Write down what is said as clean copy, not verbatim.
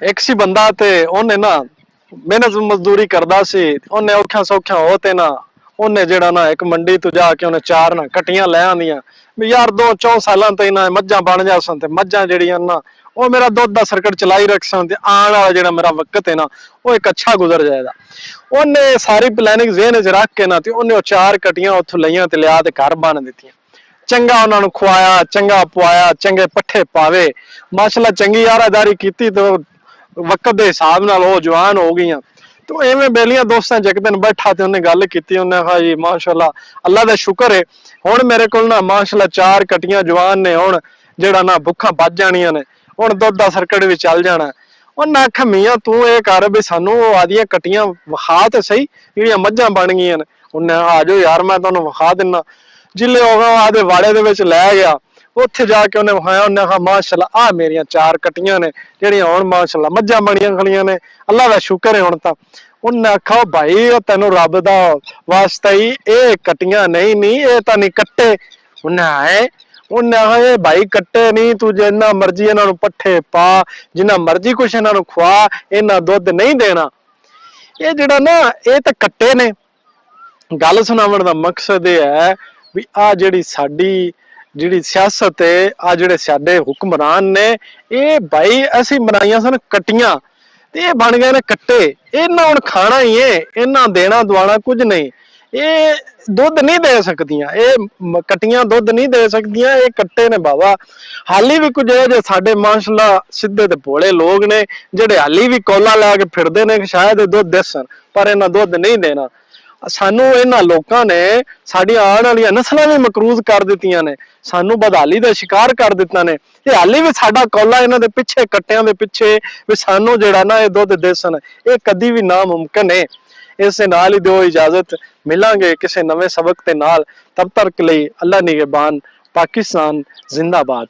एक सी बंदा ते ओने ना मेहनत मजदूरी करदा सी, ओने औखियां सौखियां हो ते ना ओने जेड़ा ना एक मंडी तो जाके ओने चार ना कटियां लै आंदियां भी यार 2-4 सालां तक ना मज्जां बन जासन ते मज्जां जेड़ियां ना ਉਹ मेरा दुध का सर्कट चलाई रखसन ते आने वाला जेड़ा मेरा वक्त है ना वो एक अच्छा गुजर जाएगा। उन्हें सारी प्लानिंग ज़हन च रख के ना ते उन्हें चार कटियां उत्थों लईयां ते लिया ते घर बन दित्तियां। चंगा उन्होंने खुआया, चंगा पुआया, चंगे पट्ठे पावे, माशाल्लाह चंगी यारादारी की तो वक्त के हिसाब नाल वो जवान हो गई। तो इवें बेलियां दोस्तां च एक दिन बैठा ते उन्हें गल की, उन्हें कहा जी माशाल्लाह अल्लाह का शुक्र है हुण मेरे को ना माशाल्लाह चार कटियां जवान ने हुण जेड़ा ना भुखा बच जानियां ने, हुण दुध का सर्कट भी चल जाना। उन्हें आख्या मियाँ तू ये कर भी सानू आदियां कटियां विखा ते सही जेड़ियां मज्जां बन गई ने। उन्हें आ जाओ यार मैं तुहानू विखा दिना। जिले आदे वाड़े दे विच लै गया, उत्थे जाके उन्हें विखाया, उन्हें कहा माशाल्लाह आ मेरियां चार कटियां ने जेड़ियां हुण माशाल्लाह मज्जां बनियां खड़ियां ने, अल्लाह दा शुक्र है हुण तां। उन्हें आखा भाई तेनू रब दा वास्ता ही ये कटियां नहीं नी ये तां नहीं कट्टे। उन्हें आए उन्हें आखा ये भाई कट्टे नहीं, तू जिन्ना मर्जी इन्हां पट्ठे पा, जिन्ना मर्जी कुछ इन्हां खुआ, इन्ना दुध नहीं देना। ये जेड़ा ना ये तां कट्टे ने। गल सुनावन दा मकसद ये है भी आ जेड़ी साडी जेड़ी सियासत है, आ जेड़े साडे हुक्मरान ने, ये भाई असीं बनाईयां सन कट्टियां ते ये बन गए ने कट्टे। इन्हां हुण खाना ही है, इन्हां देना दुआना कुछ नहीं। ये दुध नहीं दे सकदियां, ये कट्टियां दुध नहीं दे सकदियां, ये कट्टे ने बाबा। हाली भी कुछ जो साडे माशाल्लाह सीधे ते भोले लोग ने जेड़े हाली भी कौला लैके फिरदे ने कि शायद दुध देसन, पर इन्हां दुध नहीं देना। सानू इन्हां लोकां ने साडियां आने वालियां नस्लां भी मकरूज कर दित्तियां ने, सानू बदहाली दा शिकार कर दित्ता ने। ते हाली भी साडा कौला इन्हां दे पिछे कट्टियां दे पिछे भी सानू जेड़ा ना ये दुध देसन, ये कदी भी नामुमकिन है। इस नाल ही दिओ इजाजत, मिलांगे किसी नवे सबक दे नाल। तब तक लई अल्लाह निगहबान। पाकिस्तान जिंदाबाद।